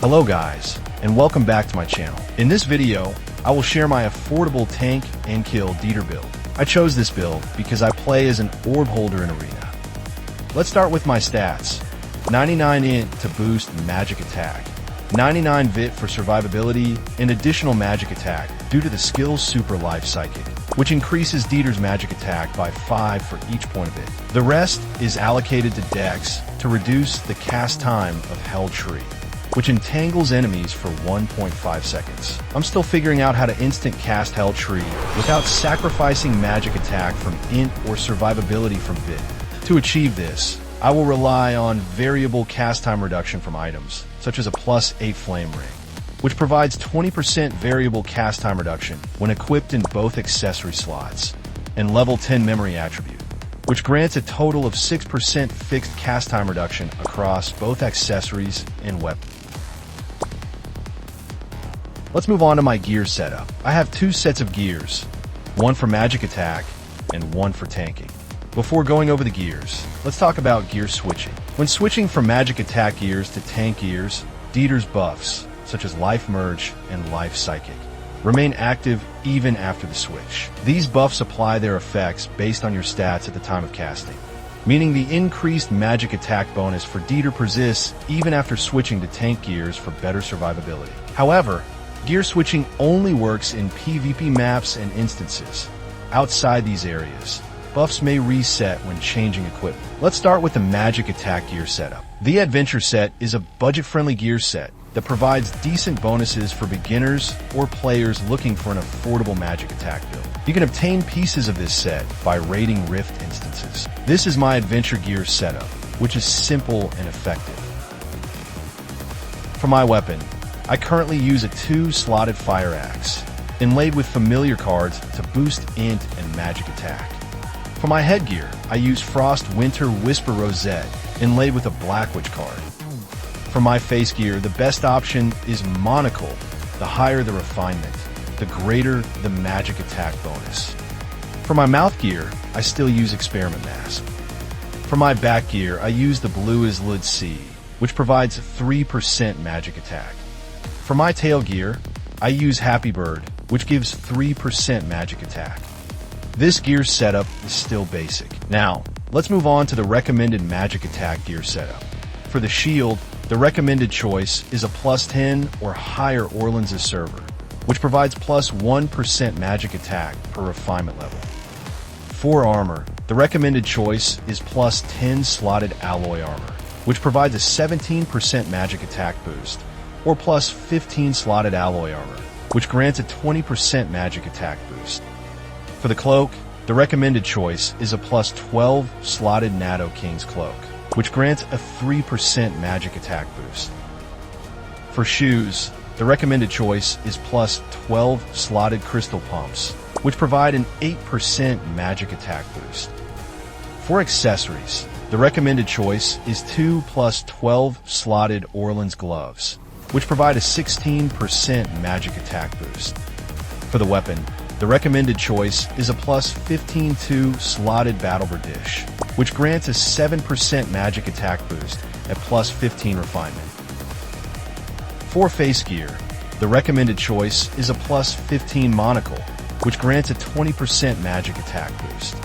Hello guys, and welcome back to my channel. In this video, I will share my affordable tank and kill Dieter build. I chose this build because I play as an orb holder in Arena. Let's start with my stats. 99 int to boost magic attack, 99 vit for survivability, and additional magic attack due to the skill Super Life Psychic, which increases Dieter's magic attack by 5 for each point of it. The rest is allocated to Dex to reduce the cast time of Hell Tree, which entangles enemies for 1.5 seconds. I'm still figuring out how to instant cast Hell Tree without sacrificing magic attack from int or survivability from vit. To achieve this, I will rely on variable cast time reduction from items, such as a +8 flame ring, which provides 20% variable cast time reduction when equipped in both accessory slots, and level 10 memory attribute, which grants a total of 6% fixed cast time reduction across both accessories and weapons. Let's move on to my gear setup. I have 2 sets of gears, one for magic attack and one for tanking. Before going over the gears, let's talk about gear switching. When switching from magic attack gears to tank gears, Dieter's buffs, such as Life Merge and Life Psychic, remain active even after the switch. These buffs apply their effects based on your stats at the time of casting, meaning the increased magic attack bonus for Dieter persists even after switching to tank gears for better survivability. However, gear switching only works in PvP maps and instances. Outside these areas, buffs may reset when changing equipment. Let's start with the magic attack gear setup. The Adventure set is a budget-friendly gear set that provides decent bonuses for beginners or players looking for an affordable magic attack build. You can obtain pieces of this set by raiding Rift instances. This is my Adventure gear setup, which is simple and effective. For my weapon, I currently use a 2-slotted fire axe, inlaid with familiar cards to boost int and magic attack. For my headgear, I use Frost Winter Whisper Rosette, inlaid with a Black Witch card. For my face gear, the best option is Monocle. The higher the refinement, the greater the magic attack bonus. For my mouth gear, I still use Experiment Mask. For my back gear, I use the Blue as Lid C, which provides 3% magic attack. For my tail gear, I use Happy Bird, which gives 3% magic attack. This gear setup is still basic. Now, let's move on to the recommended magic attack gear setup. For the shield, the recommended choice is a +10 or higher Orleans' server, which provides +1% magic attack per refinement level. For armor, the recommended choice is +10 slotted alloy armor, which provides a 17% magic attack boost, or +15 slotted alloy armor, which grants a 20% magic attack boost. For the cloak, the recommended choice is a +12 slotted NATO King's Cloak, which grants a 3% magic attack boost. For shoes, the recommended choice is +12 slotted Crystal Pumps, which provide an 8% magic attack boost. For accessories, the recommended choice is 2 +12 slotted Orleans Gloves, which provide a 16% magic attack boost. For the weapon, the recommended choice is a +15 slotted Battle Dish, which grants a 7% magic attack boost at +15 refinement. For face gear, the recommended choice is a +15 Monocle, which grants a 20% magic attack boost.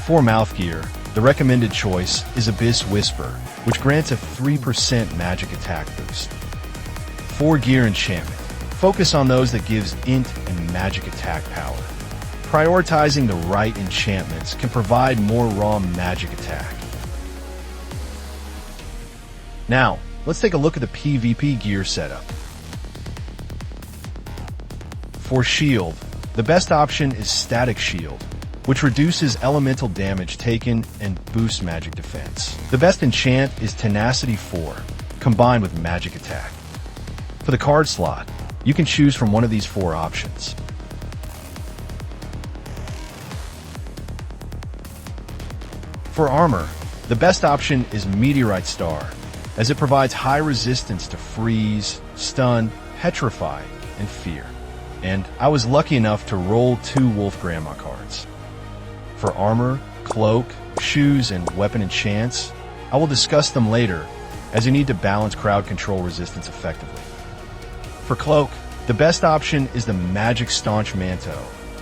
For mouth gear, the recommended choice is Abyss Whisper, which grants a 3% magic attack boost. For gear enchantment, focus on those that gives int and magic attack power. Prioritizing the right enchantments can provide more raw magic attack. Now, let's take a look at the PvP gear setup. For shield, the best option is Static Shield, which reduces elemental damage taken and boosts magic defense. The best enchant is Tenacity 4, combined with magic attack. For the card slot, you can choose from one of these 4 options. For armor, the best option is Meteorite Star, as it provides high resistance to freeze, stun, petrify, and fear. And I was lucky enough to roll 2 Wolf Grandma cards. For armor, cloak, shoes, and weapon enchants, I will discuss them later, as you need to balance crowd control resistance effectively. For cloak, the best option is the Magic Staunch Manto,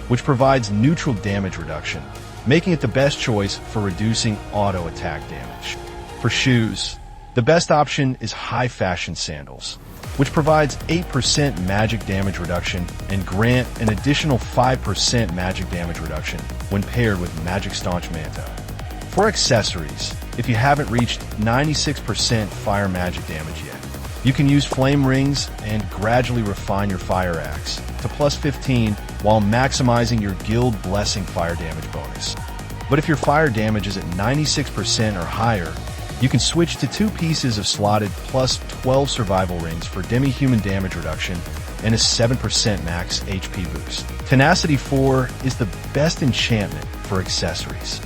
which provides neutral damage reduction, making it the best choice for reducing auto attack damage. For shoes, the best option is High Fashion Sandals, which provides 8% magic damage reduction and grant an additional 5% magic damage reduction when paired with Magic Staunch Manto. For accessories, if you haven't reached 96% fire magic damage yet, you can use flame rings and gradually refine your fire axe to plus 15 while maximizing your guild blessing fire damage bonus. But if your fire damage is at 96% or higher, you can switch to 2 pieces of slotted plus 12 survival rings for demi-human damage reduction and a 7% max HP boost. Tenacity 4 is the best enchantment for accessories.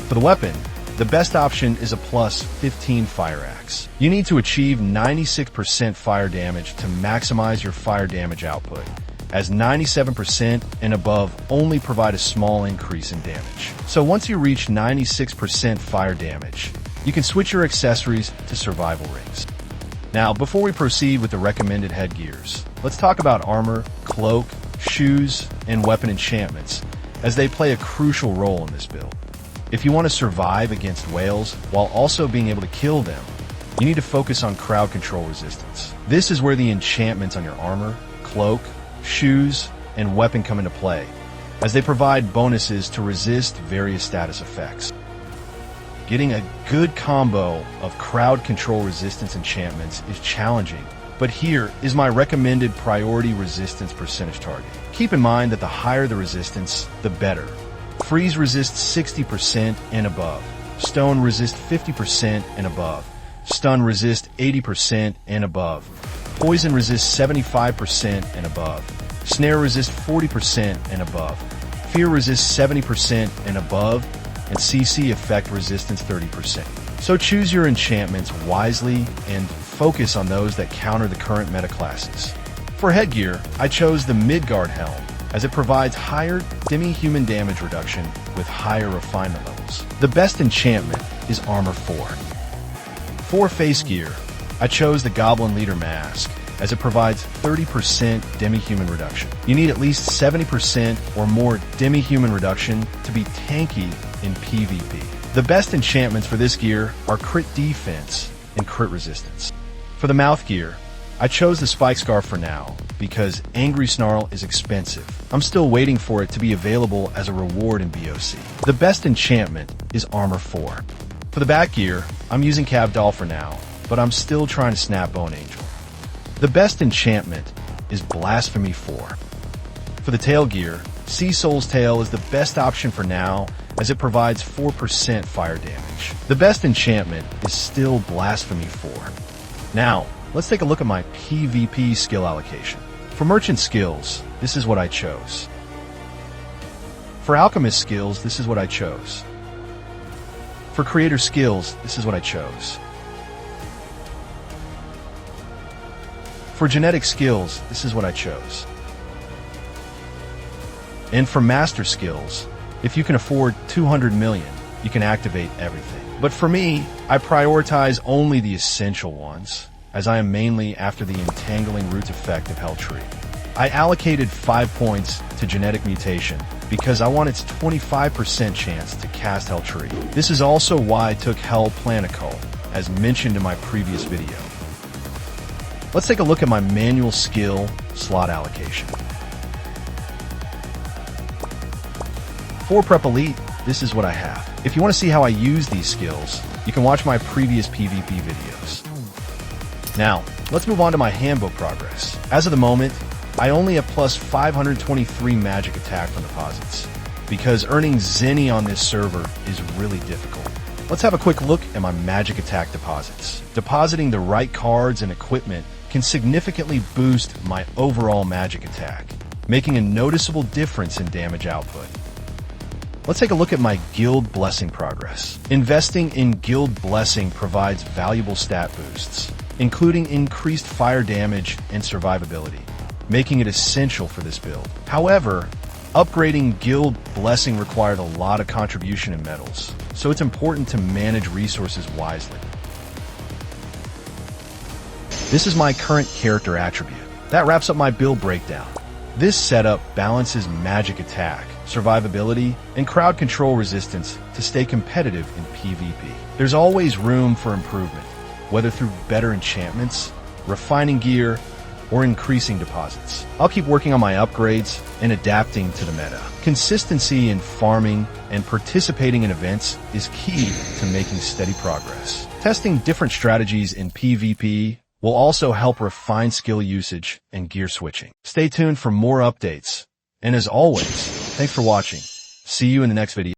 For the weapon, the best option is a plus 15 fire axe. You need to achieve 96% fire damage to maximize your fire damage output, as 97% and above only provide a small increase in damage. So once you reach 96% fire damage, you can switch your accessories to survival rings. Now, before we proceed with the recommended headgears, let's talk about armor, cloak, shoes, and weapon enchantments, as they play a crucial role in this build. If you want to survive against whales while also being able to kill them, you need to focus on crowd control resistance. This is where the enchantments on your armor, cloak, shoes, and weapon come into play, as they provide bonuses to resist various status effects. Getting a good combo of crowd control resistance enchantments is challenging, but here is my recommended priority resistance percentage target. Keep in mind that the higher the resistance, the better. Freeze resists 60% and above. Stone resist 50% and above. Stun resist 80% and above. Poison resist 75% and above. Snare resist 40% and above. Fear resist 70% and above. And CC effect resistance 30%. So choose your enchantments wisely and focus on those that counter the current meta classes. For headgear, I chose the Midgard Helm, as it provides higher demi-human damage reduction with higher refinement levels. The best enchantment is Armor 4. For face gear, I chose the Goblin Leader Mask, as it provides 30% demi-human reduction. You need at least 70% or more demi-human reduction to be tanky in PvP. The best enchantments for this gear are crit defense and crit resistance. For the mouth gear, I chose the Spike Scarf for now, because Angry Snarl is expensive. I'm still waiting for it to be available as a reward in BOC. The best enchantment is Armor 4. For the back gear, I'm using Cavdol for now, but I'm still trying to snap Bone Angel. The best enchantment is Blasphemy 4. For the tail gear, Sea Soul's Tail is the best option for now, as it provides 4% fire damage. The best enchantment is still Blasphemy 4. Now, let's take a look at my PvP skill allocation. For merchant skills, this is what I chose. For alchemist skills, this is what I chose. For creator skills, this is what I chose. For genetic skills, this is what I chose. And for master skills, if you can afford 200 million, you can activate everything. But for me, I prioritize only the essential ones, as I am mainly after the entangling root effect of Hell Tree. I allocated 5 points to genetic mutation because I want its 25% chance to cast Hell Tree. This is also why I took Hell Planicle, as mentioned in my previous video. Let's take a look at my manual skill slot allocation. For Prep Elite, this is what I have. If you want to see how I use these skills, you can watch my previous PvP videos. Now, let's move on to my handbook progress. As of the moment, I only have plus 523 magic attack from deposits, because earning Zenny on this server is really difficult. Let's have a quick look at my magic attack deposits. Depositing the right cards and equipment can significantly boost my overall magic attack, making a noticeable difference in damage output. Let's take a look at my Guild Blessing progress. Investing in Guild Blessing provides valuable stat boosts, including increased fire damage and survivability, making it essential for this build. However, upgrading Guild Blessing required a lot of contribution in metals, so it's important to manage resources wisely. This is my current character attribute. That wraps up my build breakdown. This setup balances magic attack, survivability, and crowd control resistance to stay competitive in PvP. There's always room for improvement, whether through better enchantments, refining gear, or increasing deposits. I'll keep working on my upgrades and adapting to the meta. Consistency in farming and participating in events is key to making steady progress. Testing different strategies in PvP will also help refine skill usage and gear switching. Stay tuned for more updates. And as always, thanks for watching. See you in the next video.